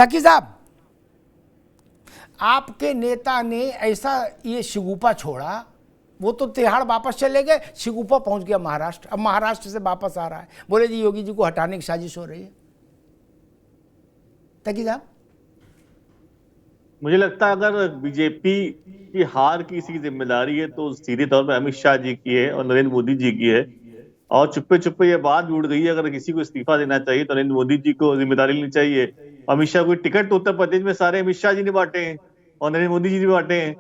ताकि साहब, आपके नेता ने ऐसा ये शिगुफा छोड़ा, वो तो तिहाड़ वापस चले गए, शिगुफा पहुंच गया महाराष्ट्र, अब महाराष्ट्र से वापस आ रहा है, बोले जी योगी जी को हटाने की साजिश हो रही है। ताकि साहब, मुझे लगता है अगर बीजेपी की हार की इसकी जिम्मेदारी है तो सीधे तौर पर अमित शाह जी की है और नरेंद्र मोदी जी की है। और चुप्पे चुप्पे ये बात भी उड़ गई है, अगर किसी को इस्तीफा देना चाहिए तो नरेंद्र मोदी जी को जिम्मेदारी लेनी चाहिए। अमित शाह को टिकट तो उत्तर प्रदेश में सारे अमित शाह जी ने बांटे हैं और नरेंद्र मोदी जी ने बांटे हैं,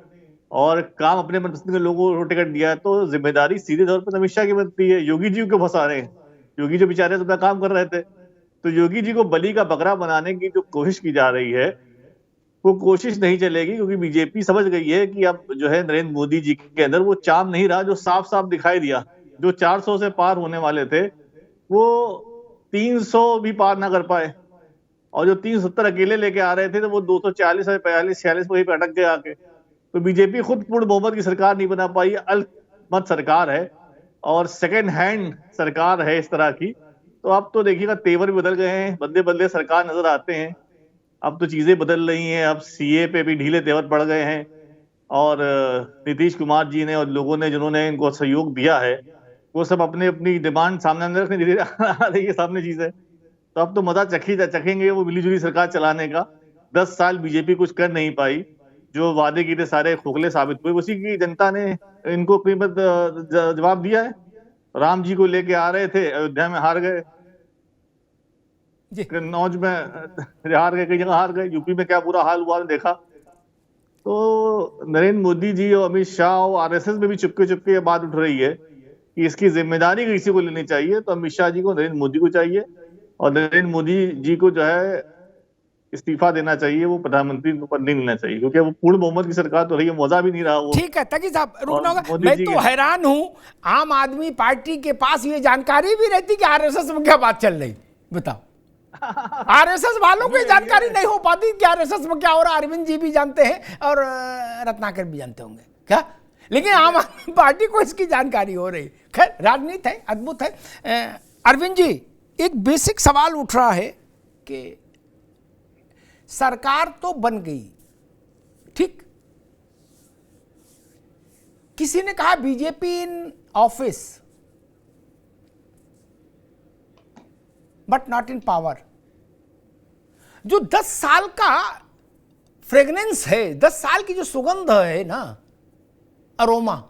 और काम अपने मनपसंद के लोगों को टिकट दिया है, तो जिम्मेदारी सीधे तौर पर अमित शाह की बनती है। योगी जी को फंसा रहे हैं, योगी जी बेचारे तो अपना काम कर रहे थे। तो योगी जी को बलि का बकरा बनाने की जो कोशिश की जा रही है वो कोशिश नहीं चलेगी, क्योंकि बीजेपी समझ गई है कि अब जो है नरेंद्र मोदी जी के अंदर वो चाम नहीं रहा जो साफ साफ दिखाई दिया। जो 400 से पार होने वाले थे वो 300 भी पार ना कर पाए, और जो 370 अकेले लेके आ रहे थे तो वो 240 और 45 46 वहीं पे अटक गए आके। तो बीजेपी खुद पूर्ण बहुमत की सरकार नहीं बना पाई, अल्पमत सरकार है और सेकेंड हैंड सरकार है इस तरह की। तो अब तो देखिएगा तेवर भी बदल गए हैं, बदले बदले सरकार नजर आते हैं। अब तो चीजें बदल रही हैं, अब सीए पे भी ढीले तेवर पड़ गए हैं, और नीतीश कुमार जी ने और लोगों ने जिन्होंने इनको सहयोग दिया है वो सब अपने अपनी डिमांड सामने रखने धीरे आ रही है सामने चीजें। तो अब तो मजा चखेंगे वो मिलीजुली सरकार चलाने का। 10 साल बीजेपी कुछ कर नहीं पाई, जो वादे किए थे सारे खोखले साबित हुए, उसी की जनता ने इनको कीमत जवाब दिया है। राम जी को लेके आ रहे थे, अयोध्या में हार गए, कन्नौज में हार गए, कई जगह हार गए, यूपी में क्या बुरा हाल हुआ देखा। तो नरेंद्र मोदी जी और अमित शाह और आरएसएस में भी चुपके चुपके ये बात उठ रही है कि इसकी जिम्मेदारी किसी को लेनी चाहिए, तो अमित शाह जी को नरेंद्र मोदी को चाहिए, और नरेंद्र मोदी जी को जो है इस्तीफा देना चाहिए, वो प्रधानमंत्री पद नहीं लेना चाहिए, क्योंकि वो पूर्ण बहुमत की सरकार तो रही है, मजा भी नहीं रहा वो। ठीक है ताकि साहब, रुकना होगा। मैं तो हैरान हूं, आम आदमी पार्टी के पास ये जानकारी भी रहती कि आरएसएस में क्या बात चल रही, बताओ। आरएसएस वालों को जानकारी नहीं हो पाती कि आरएसएस में क्या हो रहा। अरविंद जी भी जानते हैं और रत्नाकर भी जानते होंगे क्या, लेकिन आम आदमी पार्टी को इसकी जानकारी हो रही। खैर, राजनीति है, अद्भुत है। अरविंद जी, एक बेसिक सवाल उठ रहा है कि सरकार तो बन गई, ठीक, किसी ने कहा BJP in office but not in power. जो 10 साल का फ्रेगनेंस है, 10 साल की जो सुगंध है ना, अरोमा,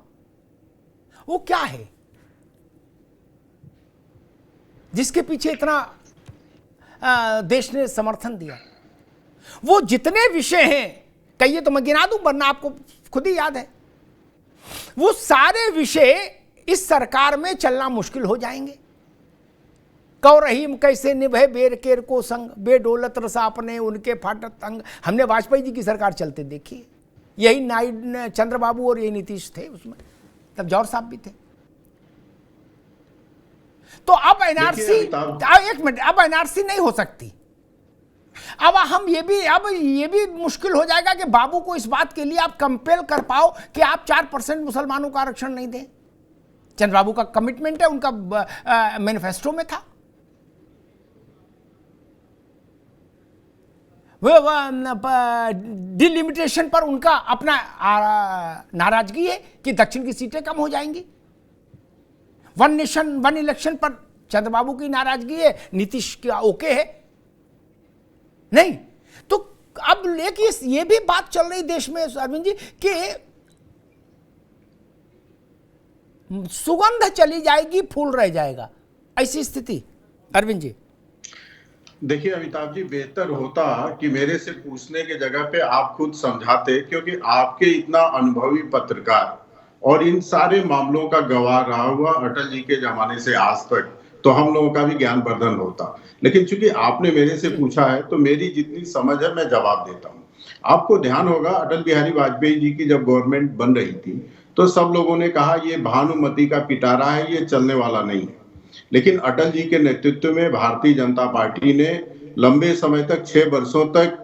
वो क्या है जिसके पीछे इतना देश ने समर्थन दिया? वो जितने विषय हैं, कहिए तो मैं गिना दूं वरना आपको खुद ही याद है, वो सारे विषय इस सरकार में चलना मुश्किल हो जाएंगे। कौ रहीम कैसे निभे बेर केर को संग, बेडोलत रसा अपने उनके फाटत अंग। हमने वाजपेयी जी की सरकार चलते देखी है, यही नायडू, चंद्रबाबू और यही नीतीश थे उसमें, तब जौहर साहब भी थे। तो अब एनआरसी, एक मिनट, अब एनआरसी नहीं हो सकती। अब हम ये भी मुश्किल हो जाएगा कि बाबू को इस बात के लिए आप कंपेल कर पाओ कि आप 4% मुसलमानों का आरक्षण नहीं दें। चंद्रबाबू का कमिटमेंट है, उनका मैनिफेस्टो में था। डिलिमिटेशन पर उनका अपना नाराजगी है कि दक्षिण की सीटें कम हो जाएंगी। वन नेशन वन इलेक्शन पर चंद्रबाबू की नाराजगी है, नीतीश का ओके है नहीं। तो अब लेकिन ये भी बात चल रही देश में अरविंद जी कि सुगंध चली जाएगी, फूल रह जाएगा, ऐसी स्थिति। अरविंद जी देखिए अमिताभ जी, बेहतर होता कि मेरे से पूछने के जगह पे आप खुद समझाते, क्योंकि आपके इतना अनुभवी पत्रकार और इन सारे मामलों का गवाह रहा हुआ अटल जी के जमाने से आज तक, तो हम लोगों का भी ज्ञानवर्धन होता। लेकिन चूंकि आपने मेरे से पूछा है तो मेरी जितनी समझ है मैं जवाब देता हूँ। आपको ध्यान होगा अटल बिहारी वाजपेयी जी की जब गवर्नमेंट बन रही थी तो सब लोगों ने कहा ये भानुमति का पिटारा है, ये चलने वाला नहीं है। लेकिन अटल जी के नेतृत्व में भारतीय जनता पार्टी ने लंबे समय तक 6 वर्षों तक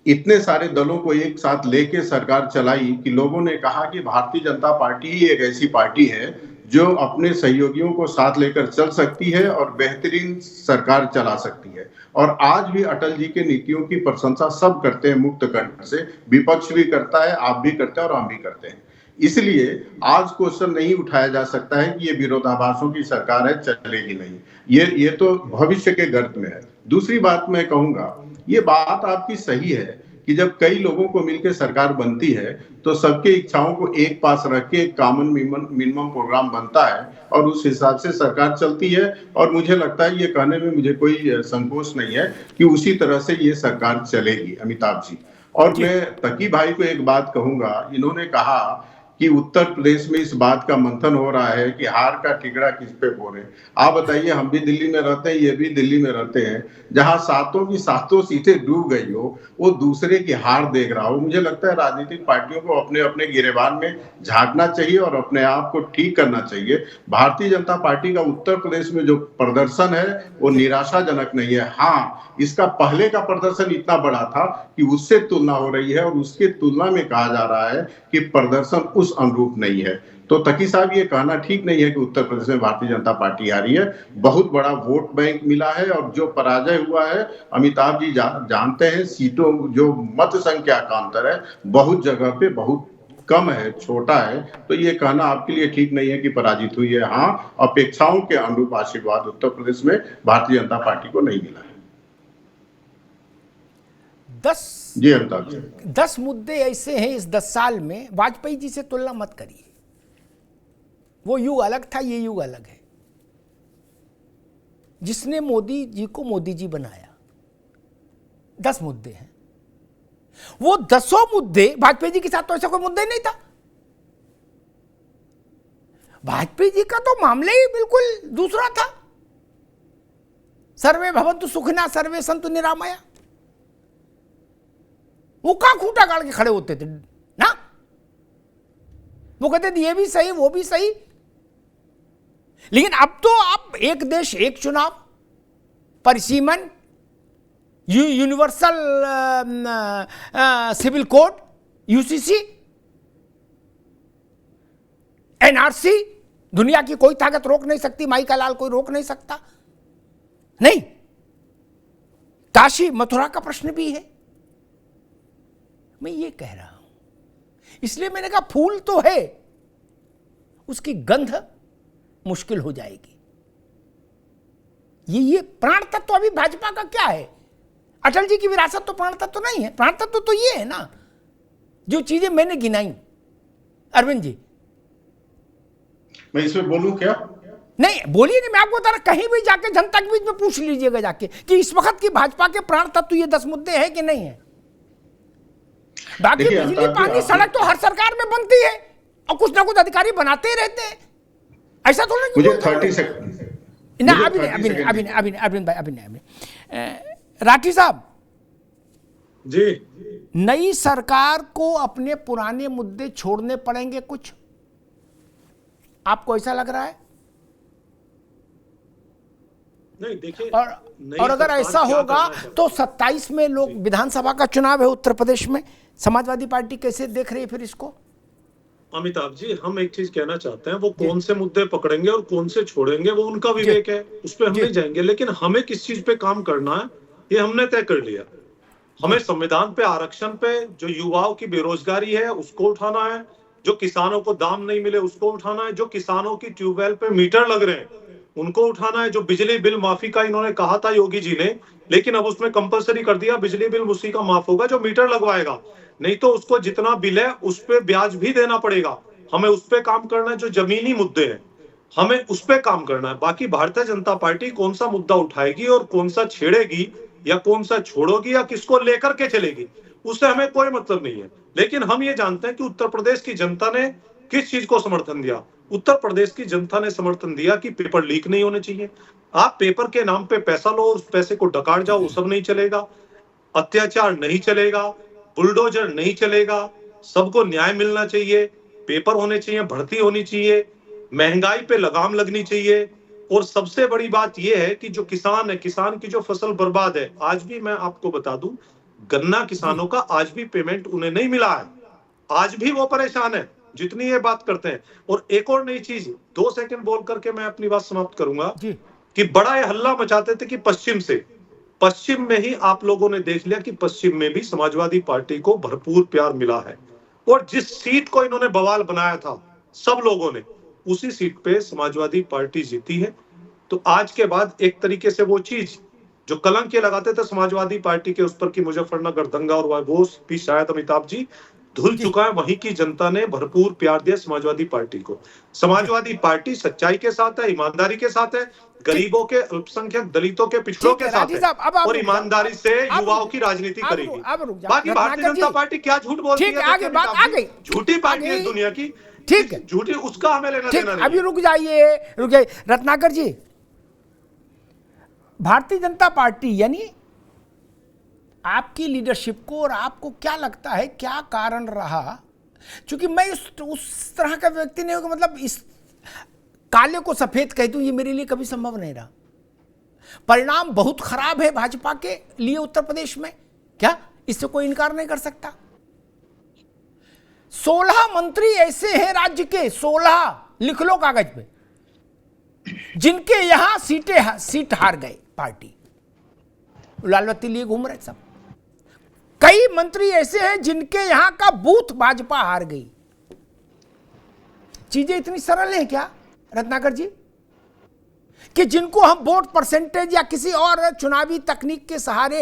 इतने सारे दलों को एक साथ लेके सरकार चलाई कि लोगों ने कहा कि भारतीय जनता पार्टी ही एक ऐसी पार्टी है जो अपने सहयोगियों को साथ लेकर चल सकती है और बेहतरीन सरकार चला सकती है। और आज भी अटल जी के नीतियों की प्रशंसा सब करते हैं मुक्त कंठ से, विपक्ष भी करता है, आप भी करते हैं और हम भी करते हैं। इसलिए आज क्वेश्चन नहीं उठाया जा सकता है कि ये विरोधाभासों की सरकार है, चलेगी नहीं। ये तो भविष्य के गर्त में है। दूसरी बात मैं कहूंगा, ये बात आपकी सही है कि जब कई लोगों को मिलकर सरकार बनती है तो सबके इच्छाओं को एक पास रख के एक कॉमन मिनिमम प्रोग्राम बनता है और उस हिसाब से सरकार चलती है। और मुझे लगता है, ये कहने में मुझे कोई संकोच नहीं है कि उसी तरह से ये सरकार चलेगी, अमिताभ जी। और मैं तकी भाई को एक बात कहूंगा, इन्होंने कहा कि उत्तर प्रदेश में इस बात का मंथन हो रहा है कि हार का ठिकरा किस पे फोड़े। आप बताइए, हम भी दिल्ली में रहते हैं, ये भी दिल्ली में रहते हैं, जहां सातों की सातों सीटें डूब गई हो, वो दूसरे की हार देख रहा हो। मुझे लगता है राजनीतिक पार्टियों को अपने अपने गिरेबान में झांकना चाहिए और अपने आप को ठीक करना चाहिए। भारतीय जनता पार्टी का उत्तर प्रदेश में जो प्रदर्शन है वो निराशाजनक नहीं है। हाँ, इसका पहले का प्रदर्शन इतना बड़ा था कि उससे तुलना हो रही है और उसके तुलना में कहा जा रहा है कि प्रदर्शन उस अनुरूप नहीं है। तो तकी साहब, ये कहना ठीक नहीं है कि उत्तर प्रदेश में भारतीय जनता पार्टी हारी है। बहुत बड़ा वोट बैंक मिला है और जो पराजय हुआ है, अमिताभ जी जानते हैं, सीटों जो मत संख्या का अंतर है बहुत जगह पे बहुत कम है, छोटा है। तो ये कहना आपके लिए ठीक नहीं है कि पराजित हुई है। हाँ, अपेक्षाओं के अनुरूप आशीर्वाद उत्तर प्रदेश में भारतीय जनता पार्टी को नहीं मिला है। 10 मुद्दे ऐसे हैं इस 10 साल में, वाजपेयी जी से तुलना मत करिए। वो युग अलग था, ये युग अलग है। जिसने मोदी जी को मोदी जी बनाया, 10 मुद्दे हैं। वो 10 मुद्दे, वाजपेयी जी के साथ तो ऐसा कोई मुद्दा ही नहीं था। वाजपेयी जी का तो मामला ही बिल्कुल दूसरा था। सर्वे भवन्तु सुखिनः सर्वे सन्तु निरामया। वो कहां खूंटा गाड़ के खड़े होते थे ना, वो कहते थे ये भी सही वो भी सही। लेकिन अब तो आप एक देश एक चुनाव, परिसीमन, universal civil code, UCC, NRC, दुनिया की कोई ताकत रोक नहीं सकती, माई का लाल कोई रोक नहीं सकता। नहीं, काशी मथुरा का प्रश्न भी है। मैं ये कह रहा हूं, इसलिए मैंने कहा फूल तो है, उसकी गंध मुश्किल हो जाएगी। ये प्राण तत्व अभी भाजपा का क्या है? अटल जी की विरासत तो प्राण तत्व नहीं है। प्राण तत्व तो ये है ना, जो चीजें मैंने गिनाई। अरविंद जी, मैं इसमें बोलूं क्या? नहीं बोलिए, नहीं मैं आपको बता रहा, कहीं भी जाके जनता के बीच में पूछ लीजिएगा जाके कि इस वक्त की भाजपा के प्राण तत्व ये 10 मुद्दे हैं कि नहीं है। बाकी बिजली पानी सड़क तो हर सरकार में बनती है और कुछ ना कुछ अधिकारी बनाते ही रहते हैं। ऐसा थोड़ा नहीं। मुझे 30 सेकंड ना, अभी राठी साहब जी, नई सरकार को अपने पुराने मुद्दे छोड़ने पड़ेंगे कुछ, आपको ऐसा लग रहा है? नहीं देखिए, और अगर ऐसा होगा तो 27 में लोग विधानसभा का चुनाव है उत्तर प्रदेश में, समाजवादी पार्टी कैसे देख रही है फिर इसको? अमिताभ जी, हम एक चीज कहना चाहते हैं, वो कौन से मुद्दे पकड़ेंगे और कौन से छोड़ेंगे वो उनका विवेक है, उस पर हम नहीं जाएंगे। लेकिन हमें किस चीज पे काम करना है ये हमने तय कर लिया। हमें संविधान पे, आरक्षण पे, जो युवाओं की बेरोजगारी है उसको उठाना है, जो किसानों को दाम नहीं मिले उसको उठाना है, जो किसानों की ट्यूबवेल पे मीटर लग रहे हैं उनको उठाना है, जो बिजली बिल माफी का इन्होंने कहा था योगी जी ने, लेकिन अब उसमें कंपलसरी कर दिया, बिजली बिल उसी का माफ होगा जो मीटर लगवाएगा, नहीं तो उसको जितना बिल है उस पे ब्याज भी देना पड़ेगा। हमें उस पे काम करना है, जो जमीनी मुद्दे हैं हमें उस पे काम करना है। बाकी भारतीय जनता पार्टी कौन सा मुद्दा उठाएगी और कौन सा छेड़ेगी या कौन सा छोड़ोगी या किसको लेकर के चलेगी, उससे हमें कोई मतलब नहीं है। लेकिन हम ये जानते हैं कि उत्तर प्रदेश की जनता ने किस चीज को समर्थन दिया। उत्तर प्रदेश की जनता ने समर्थन दिया कि पेपर लीक नहीं होने चाहिए। आप पेपर के नाम पे पैसा लो, उस पैसे को डकार जाओ, वो सब नहीं चलेगा। अत्याचार नहीं चलेगा, बुलडोजर नहीं चलेगा, सबको न्याय मिलना चाहिए, पेपर होने चाहिए, भर्ती होनी चाहिए, महंगाई पे लगाम लगनी चाहिए। और सबसे बड़ी बात यह है कि जो किसान है, किसान की जो फसल बर्बाद है, आज भी मैं आपको बता दूं, गन्ना किसानों का आज भी पेमेंट उन्हें नहीं मिला है, आज भी वो परेशान है। जितनी ये बात करते हैं। और एक और नई चीज, 2 सेकंड बोल करके मैं अपनी बात समाप्त करूंगा कि बड़ा ये हल्ला मचाते थे कि पश्चिम में ही आप लोगों ने देख लिया कि पश्चिम में भी समाजवादी पार्टी को भरपूर प्यार मिला है, और जिस सीट को इन्होंने बवाल बनाया था सब लोगों ने, उसी सीट पे समाजवादी पार्टी जीती है। तो आज के बाद एक तरीके से वो चीज जो कलंक ये लगाते थे समाजवादी पार्टी के उस पर कि मुजफ्फरनगर दंगा और वो भी शायद अमिताभ जी धुल चुका है। वहीं की जनता ने भरपूर प्यार दिया समाजवादी पार्टी को। समाजवादी पार्टी सच्चाई के साथ है, ईमानदारी के साथ है, गरीबों के, अल्पसंख्यक, दलितों के, पिछड़ों के साथ है, और ईमानदारी से युवाओं की राजनीति करेगी। बाकी भारतीय जनता पार्टी क्या झूठ बोलती है, आगे बात आ गई, झूठी पार्टी है दुनिया की, ठीक है, झूठी, उसका हमें लेना देना नहीं। अभी रुक जाइए रत्नाकर जी। भारतीय जनता पार्टी यानी आपकी लीडरशिप को, और आपको क्या लगता है क्या कारण रहा? क्योंकि मैं उस तरह का व्यक्ति नहीं हूं कि मतलब इस काले को सफेद कह दूं, ये मेरे लिए कभी संभव नहीं रहा। परिणाम बहुत खराब है भाजपा के लिए उत्तर प्रदेश में, क्या इससे कोई इनकार नहीं कर सकता। 16 मंत्री ऐसे हैं राज्य के, 16 लिख लो कागज पे, जिनके यहां सीट हार गए पार्टी, लाल बत्ती लिए घूम रहे सब। कई मंत्री ऐसे हैं जिनके यहां का बूथ भाजपा हार गई। चीजें इतनी सरल हैं क्या रत्नाकर जी, कि जिनको हम वोट परसेंटेज या किसी और चुनावी तकनीक के सहारे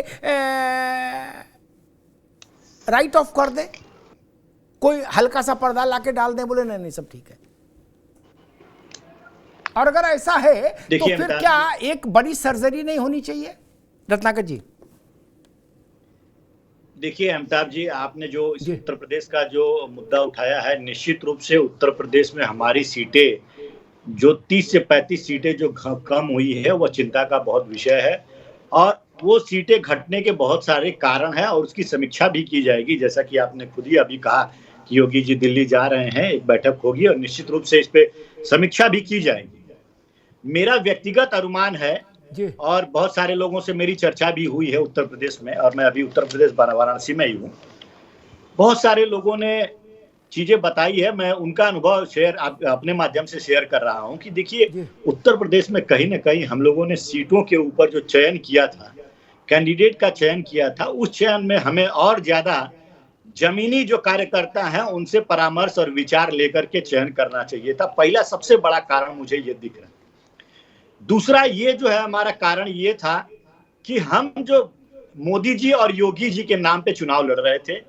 राइट ऑफ कर दे, कोई हल्का सा पर्दा लाके डाल दे, बोले नहीं सब ठीक है। और अगर ऐसा है तो फिर क्या एक बड़ी सर्जरी नहीं होनी चाहिए रत्नाकर जी? देखिए अमिताभ जी, आपने जो उत्तर प्रदेश का जो मुद्दा उठाया है, निश्चित रूप से उत्तर प्रदेश में हमारी सीटें जो 30 से 35 सीटें जो कम हुई है, वह चिंता का बहुत विषय है, और वो सीटें घटने के बहुत सारे कारण हैं, और उसकी समीक्षा भी की जाएगी। जैसा कि आपने खुद ही अभी कहा कि योगी जी दिल्ली जा रहे हैं, एक बैठक होगी और निश्चित रूप से इस पे समीक्षा भी की जाएगी। मेरा व्यक्तिगत अनुमान है, और बहुत सारे लोगों से मेरी चर्चा भी हुई है उत्तर प्रदेश में, और मैं अभी उत्तर प्रदेश वाराणसी में ही हूँ, बहुत सारे लोगों ने चीजें बताई है, मैं उनका अनुभव अपने माध्यम से शेयर कर रहा हूँ कि देखिए उत्तर प्रदेश में कहीं ना कहीं हम लोगों ने सीटों के ऊपर जो चयन किया था, कैंडिडेट का चयन किया था, उस चयन में हमें और ज्यादा जमीनी जो कार्यकर्ता हैं उनसे परामर्श और विचार लेकर के चयन करना चाहिए था। पहला सबसे बड़ा कारण मुझे ये दिख रहा है। दूसरा ये जो है हमारा कारण ये था कि हम जो मोदी जी और योगी जी के नाम पे चुनाव लड़ रहे थे,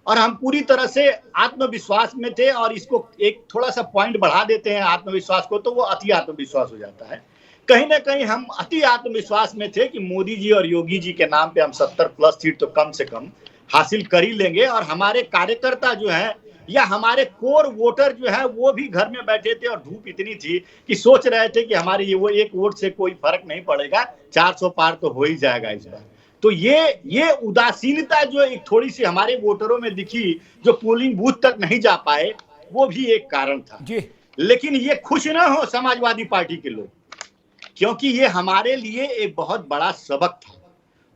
और हम पूरी तरह से आत्मविश्वास में थे, और इसको एक थोड़ा सा पॉइंट बढ़ा देते हैं आत्मविश्वास को तो वो अति आत्मविश्वास हो जाता है। कहीं ना कहीं हम अति आत्मविश्वास में थे कि मोदी जी और योगी जी के नाम पे हम 70+ सीट तो कम से कम हासिल कर ही लेंगे, और हमारे कार्यकर्ता जो है या हमारे कोर वोटर जो है वो भी घर में बैठे थे, और धूप इतनी थी कि सोच रहे थे कि हमारे ये वो एक वोट से कोई फर्क नहीं पड़ेगा, 400 पार तो हो ही जाएगा इस बार। तो ये उदासीनता जो एक थोड़ी सी हमारे वोटरों में दिखी, जो पोलिंग बूथ तक नहीं जा पाए, वो भी एक कारण था। लेकिन ये खुश ना हो समाजवादी पार्टी के लोग, क्योंकि ये हमारे लिए एक बहुत बड़ा सबक था,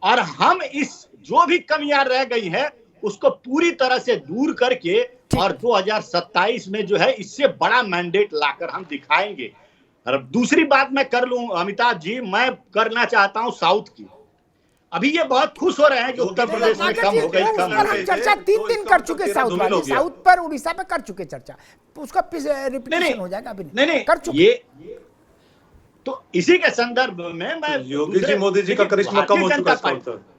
और हम इस जो भी कमियां रह गई है उसको पूरी तरह से दूर करके और 2027 में जो है इससे बड़ा मैंडेट लाकर हम दिखाएंगे। और दूसरी बात मैं कर लूं अमिताभ जी, मैं करना चाहता हूं साउथ की। अभी ये बहुत खुश हो रहे हैं कि उत्तर प्रदेश में कम हो गई, कम हो गई। चर्चा 3 दिन कर चुके साउथ वाले, साउथ पर उड़ीसा पे कर चुके चर्चा, उसका रिपीटेशन हो जाएगा। अभी नहीं कर चुके। तो इसी के संदर्भ में मैं योगी जी मोदी जी का करिश्मा कम हो चुका है।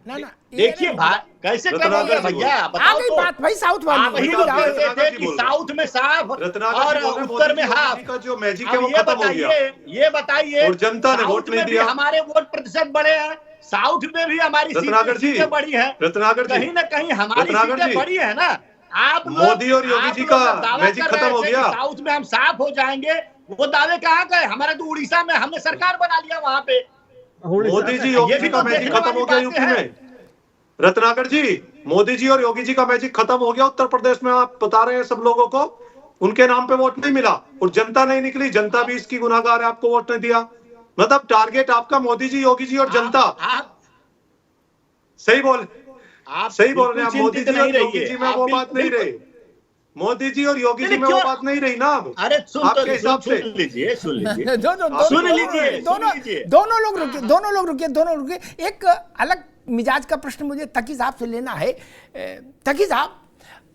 ना देखिए कैसे करेंगे भैया, बताओ तो। बात भाई साउथ वाली कि साउथ में साफ और उत्तर में हाफ का जो मैजिक है वो खत्म हो गया। ये बताइए, और जनता ने वोट नहीं दिया, हमारे वोट प्रतिशत बढ़े हैं, साउथ में भी हमारी सीटें बढ़ी है, कहीं ना कहीं हमारी सीटें बढ़ी है ना। आप मोदी और योगी जी का मैजिक खत्म हो गया, साउथ में हम साफ हो जाएंगे, वो दावे कहाँ गए? हमारे तो उड़ीसा में हमने सरकार बना लिया, वहां पे मोदी जी योगी जी का मैजिक खत्म हो गया यूपी में। रत्नाकर जी, मोदी जी और योगी जी का मैजिक खत्म हो गया उत्तर प्रदेश में। आप बता रहे हैं सब लोगों को उनके नाम पे वोट नहीं मिला, और जनता नहीं निकली, जनता भी इसकी गुनाहगार है, आपको वोट नहीं दिया। मतलब टारगेट आपका मोदी जी, योगी जी और जनता। सही बोल रहे हैं आप, मोदी जी और योगी जी में वो बात नहीं रही। मोदी जी और योगी जी नहीं, में वो क्यों? बात नहीं रही ना अब। अरे आपके हिसाब से सुन लीजिए सुन लीजिए दोनों दोनों रुकिए। एक अलग मिजाज का प्रश्न मुझे तकी साहब से लेना है। तकी साहब,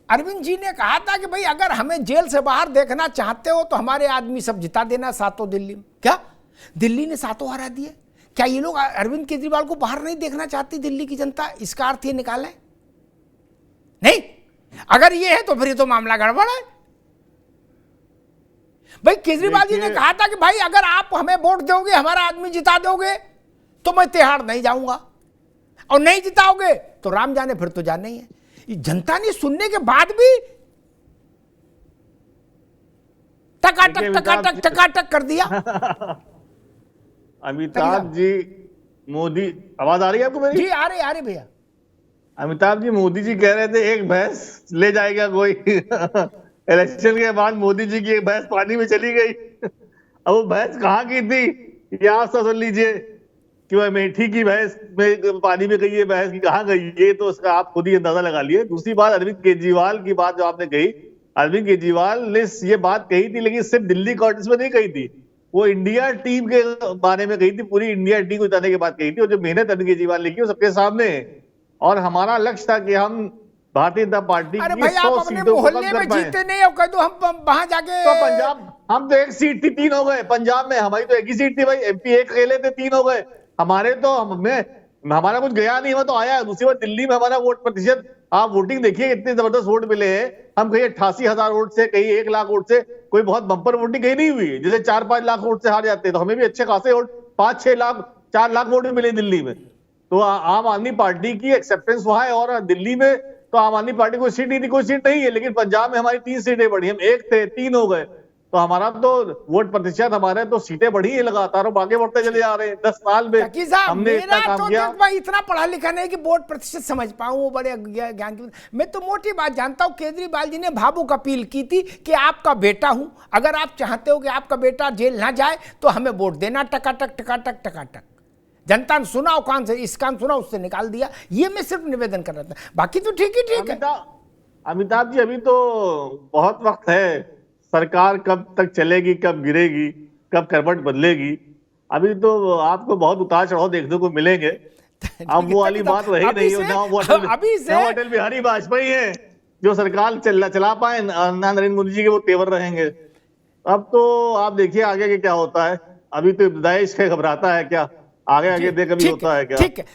अरविंद जी ने कहा था कि भाई अगर हमें जेल से बाहर देखना चाहते हो तो हमारे आदमी सब जिता देना सातों दिल्ली में। क्या दिल्ली ने सातों हरा दिए? क्या ये लोग अरविंद केजरीवाल को बाहर नहीं देखना चाहती दिल्ली की जनता? इसका अर्थ ये निकाले नहीं? अगर ये है तो फिर ये तो मामला गड़बड़ है। भाई केजरीवाल जी ने कहा था कि भाई अगर आप हमें वोट दोगे, हमारा आदमी जिता दोगे तो मैं तिहाड़ नहीं जाऊंगा, और नहीं जिताओगे तो राम जाने फिर तो जाना ही है। जनता ने सुनने के बाद भी टकाटक कर दिया। अमिताभ जी, मोदी, आवाज आ रही है आपको मेरी? जी आ रही भैया। अमिताभ जी, मोदी जी कह रहे थे एक भैंस ले जाएगा कोई। इलेक्शन के बाद मोदी जी की एक भैंस पानी में चली गई। अब वो भैंस कहाँ की थी ये आप सुन लीजिए कि वह अमेठी की भैंस में पानी में गई है, भैंस की कहाँ गई, ये तो उसका आप खुद ही अंदाजा लगा लिए। दूसरी बात, अरविंद केजरीवाल की बात जो आपने कही, अरविंद केजरीवाल ने ये बात कही थी, लेकिन सिर्फ दिल्ली कॉन्टेस्ट में नहीं कही थी, वो इंडिया टीम के बारे में कही थी, पूरी इंडिया टीम को जिताने की बात कही थी। और जो मेहनत अरविंद केजरीवाल ने की वो सबके सामने है। और हमारा लक्ष्य था कि हम भारतीय जनता पार्टी अरे की भाई आप 100 अपने सीटों को मोहल्ले कम में कर पाए। जीते नहीं हो, कह दो हम वहां जाके। तो पंजाब, हम तो एक सीट थी, 3 हो गए। पंजाब में हमारी तो एक ही सीट थी भाई, एमपी एक अकेले थे, 3 हो गए हमारे। तो हमारा कुछ गया नहीं, वो तो आया। दूसरी बात, दिल्ली में हमारा वोट प्रतिशत, आप वोटिंग देखिए, इतने जबरदस्त वोट मिले हैं। हम कहीं 88,000 वोट से, कहीं 1 लाख वोट से, कोई बहुत बम्पर वोटिंग कहीं नहीं हुई। जैसे 4-5 लाख वोट से हार जाते हैं, तो हमें भी अच्छे खासे वोट, 5-6 लाख, 4 लाख वोट भी मिले दिल्ली में। तो आम आदमी पार्टी की एक्सेप्टेंस वहां है। और दिल्ली में तो आम आदमी पार्टी को सीट नहीं थी, कोई सीट नहीं है, लेकिन पंजाब में हमारी 3 सीटें बढ़ी, हम 1 थे, 3 हो गए। तो हमारा तो वोट प्रतिशत, हमारे तो सीटें बढ़ी है लगातार, और आगे बढ़ते चले जा रहे हैं। 10 साल में हमने इतना काम किया। मैं इतना पढ़ा लिखा नहीं कि वोट प्रतिशत समझ पाऊं, वो बड़े ज्ञान की। मैं तो मोटी बात जानता हूं, केजरीवाल जी ने भावुक अपील की थी कि आपका बेटा हूं, अगर आप चाहते हो कि आपका बेटा जेल ना जाए तो हमें वोट देना। टकाटक। जनता ने सुना, और कान से इस कान सुना, उससे निकाल दिया। ये मैं सिर्फ निवेदन कर रहा था, बाकी तो ठीक है। अमिताभ जी, अभी तो बहुत वक्त है, सरकार कब तक चलेगी, कब गिरेगी, कब करवट बदलेगी, अभी तो आपको बहुत उतार चढ़ाव देखने को मिलेंगे। अब वो वाली बात रही नहीं है। अटल बिहारी वाजपेयी है जो सरकार चला पाए, ना नरेंद्र मोदी जी के वो तेवर रहेंगे। अब तो आप देखिए आगे के क्या होता है। अभी तो इब्तदाई इसके घबराता है क्या, आगे देख कभी होता है क्या। ठीक है।